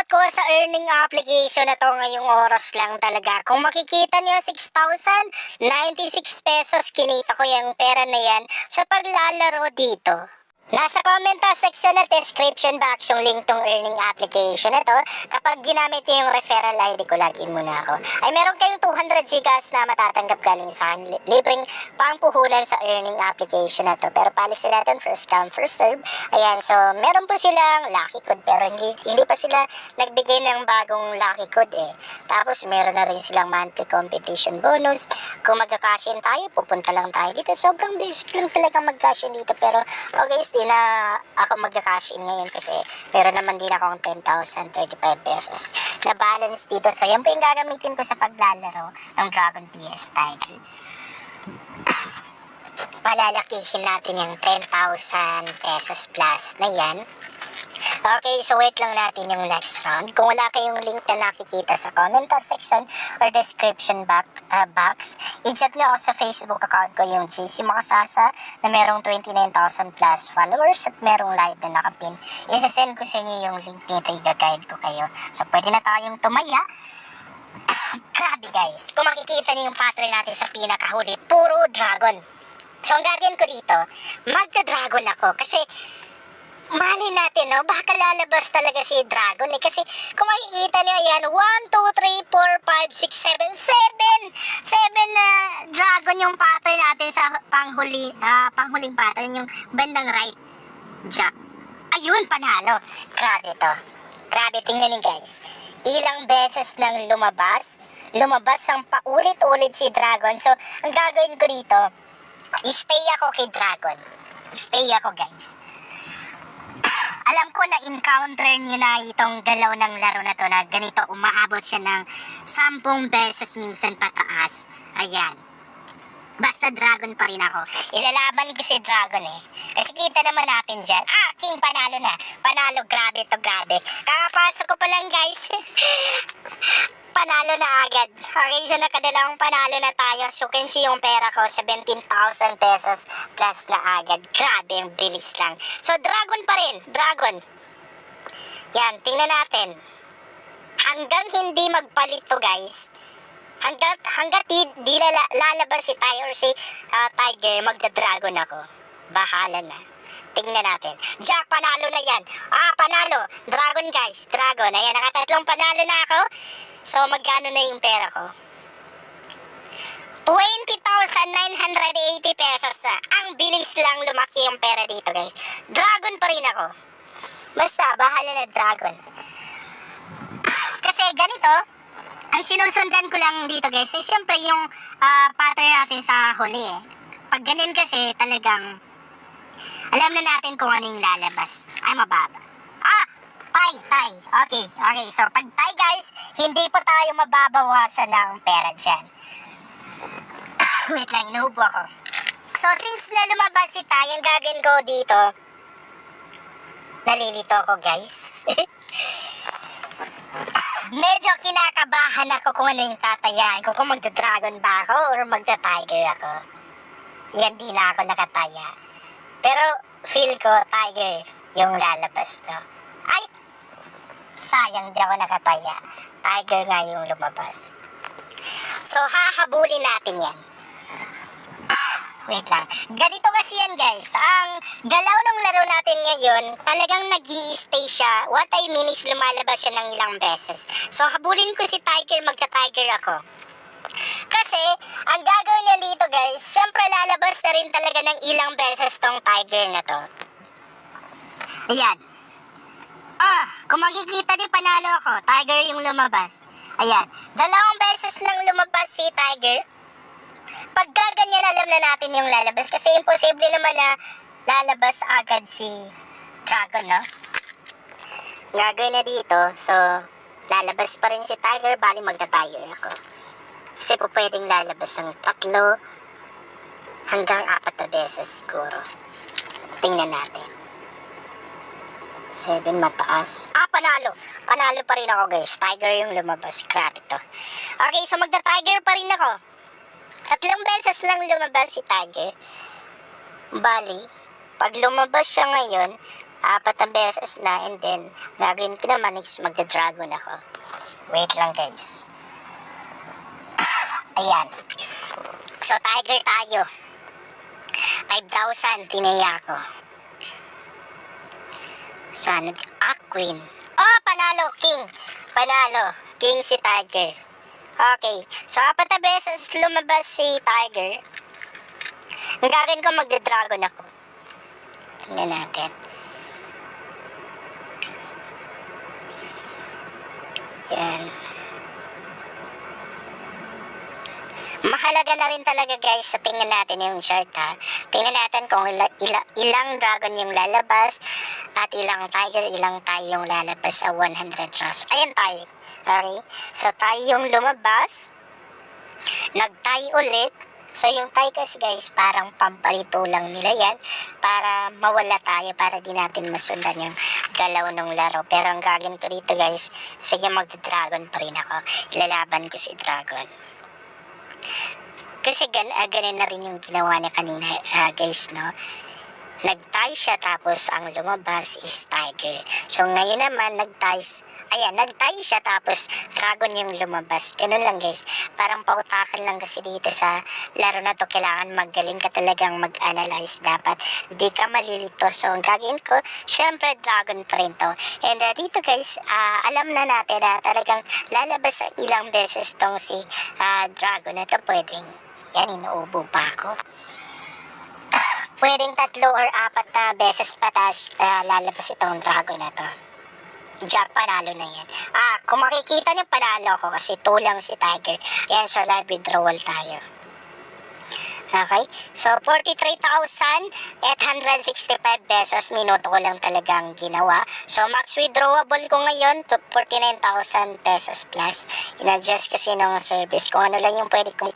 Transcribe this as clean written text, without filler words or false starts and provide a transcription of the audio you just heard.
ko sa earning application na to ngayong oras lang talaga. Kung makikita niyo 6,096 pesos kinita ko yung pera na yan sa paglalaro dito. Nasa comment section at description box yung link tong earning application na to. Kapag ginamit yung referral ID ko, login muna ako. Ay meron kayong 200 gcash na matatanggap galing sa akin. Libreng pangpuhunan sa earning application na to. Pero policy natin, first come, first serve. Ayan, so meron po silang lucky code pero hindi pa sila nagbigay ng bagong lucky code eh. Tapos meron na rin silang monthly competition bonus. Kung magka-cash in tayo, pupunta lang tayo dito. Sobrang basic lang talaga mag-cash in dito. Pero okay, na ako magka-cash in ngayon kasi meron naman din akong 10,035 pesos na balance dito. So yan po yung gagamitin ko sa paglalaro ng Dragon PS Tiger. Palalakihin natin yung 10,000 pesos plus na yan. Okay, so wait lang natin yung next round. Kung wala kayong link na nakikita sa comment section or description box, i-chat nyo ako sa Facebook account ko, yung GC Makasasa, na merong 29,000 plus followers at merong live na nakapin. Isa-send ko sa inyo yung link nito, i-guide ko kayo. So pwede na tayong tumaya. Grabe guys, kung makikita niyo yung pattern natin sa pinakahuli, puro dragon. So ang gagawin ko dito, magka-dragon ako kasi mali natin, no? Baka lalabas talaga si Dragon eh. Kasi kung makikita niyo yan, 1, 2, 3, 4, 5, 6, 7, 7 na Dragon yung pattern natin sa panghuling pattern, yung bandang right jack. Ayun, panalo. Grabe to. Grabe, tingnan niyo guys. Ilang beses nang lumabas ang paulit-ulit si Dragon. So, ang gagawin ko dito, stay ako kay Dragon. Stay ako guys. Alam ko na encounter niyo na itong galaw ng laro na to na ganito, umaabot siya ng 10 beses minsan pataas. Ayan. Basta Dragon pa rin ako. Ilalaban ko si Dragon eh. Kasi kita naman natin dyan. King panalo na. Panalo, grabe to, grabe. Kakapasok ko pa lang guys. Panalo na agad. Okay, so nakadalawang panalo na tayo. So, can see yung pera ko, 17,000 pesos plus na agad. Grabe, ang bilis lang. So, Dragon pa rin. Dragon. Yan, tingnan natin. Hanggang hindi magpalit to guys. Hanggat di lalabas si Tiger or si Tiger, magda-Dragon ako. Bahala na. Tingnan natin. Jack, panalo na yan. Panalo. Dragon guys. Dragon. Ayan, nakatatlong panalo na ako. So, magkano na yung pera ko? 20,980 pesos na. Ang bilis lang lumaki yung pera dito, guys. Dragon pa rin ako. Basta, bahala na Dragon. Kasi ganito, ang sinusundan ko lang dito, guys, is siyempre yung pattern natin sa huli eh. Pag ganun kasi, talagang alam na natin kung ano yung lalabas. Ay, mababa. Tay. Okay. So, pag tay guys, hindi po tayo mababawasan ng pera dyan. Wait lang, inuubo ako. So, since na lumabas si tay, ang gagawin ko dito, nalilito ako guys. Medyo kinakabahan ako kung ano yung tatayaan ko, kung magda-dragon ba ako or magda-tiger ako. Yan, di na ako nakataya. Pero, feel ko, tiger yung lalabas, no? Ay! Sayang, di ako nakataya. Tiger nga yung lumabas. So, hahabulin natin yan. Wait lang. Ganito kasi yan, guys. Ang galaw ng laro natin ngayon, talagang nag-i-stay siya. What I mean is lumalabas siya ng ilang beses. So, habulin ko si Tiger, magka-Tiger ako. Kasi, ang gagawin niya dito, guys, syempre lalabas na rin talaga ng ilang beses tong Tiger na to. Ayan. Kung makikita niyo, panalo ako. Tiger yung lumabas. Ayan. 2 beses nang lumabas si Tiger. Pag ganyan, alam na natin yung lalabas. Kasi imposible naman na lalabas agad si Dragon, no? Gagawin na dito. So, lalabas pa rin si Tiger. Bali, magta-Tiger ako. Kasi po pwedeng lalabas ng 3 hanggang 4 na beses siguro. Tingnan natin. 7 mataas. Panalo. Panalo pa rin ako guys. Tiger yung lumabas. Grabe to. Okay, so magda-Tiger pa rin ako. 3 beses lang lumabas si Tiger. Bali, pag lumabas siya ngayon, 4 na beses na, and then gagawin ko naman is magda-dragon ako. Wait lang guys. Ayan. So tiger tayo. 5,000 tinaya ko. So ano? Queen. Oh, panalo, king. Panalo, king si tiger. Okay. So 4 na beses lumabas si tiger. Ang gagawin ko, magda-dragon ako. Tingnan natin. Yan. Mahalaga na rin talaga guys sa tingnan natin yung chart ha. Tingnan natin kung ilang dragon yung lalabas at ilang tiger, ilang tayo yung lalabas sa 100 rows. Ayan tayo. Okay? So tayo yung lumabas. Nag-tie ulit. So yung tie kasi guys, parang pampalito lang nila yan para mawala tayo, para di natin masundan yung galaw ng laro. Pero ang gagawin ko dito guys, sige magda-dragon pa rin ako. Ilalaban ko si dragon. Kasi ganun na rin yung ginawa niya kanina guys, no? Nag-tie siya tapos ang lumabas is tiger. So ngayon naman nag-tie siya tapos dragon yung lumabas. Ganun lang guys. Parang pautakan lang kasi dito sa laro na to. Kailangan magaling ka talagang mag-analyze. Dapat di ka malilito. So ang gagawin ko, syempre dragon pa rin to. And dito guys, alam na natin na talagang lalabas ilang beses tong si dragon na to. Pwedeng, yan, inuubo pa ako. Pwedeng 3 or 4 na beses patas lalabas itong dragon na to. Jack, panalo na yan. Kung makikita niyo, panalo ako kasi tulang si tiger. Yan, so live withdrawal tayo. Okay? So, 43,865 pesos. Minuto ko lang talagang ginawa. So, max withdrawable ko ngayon to 49,000 pesos plus. In-adjust kasi ng service. Kung ano lang yung pwede kong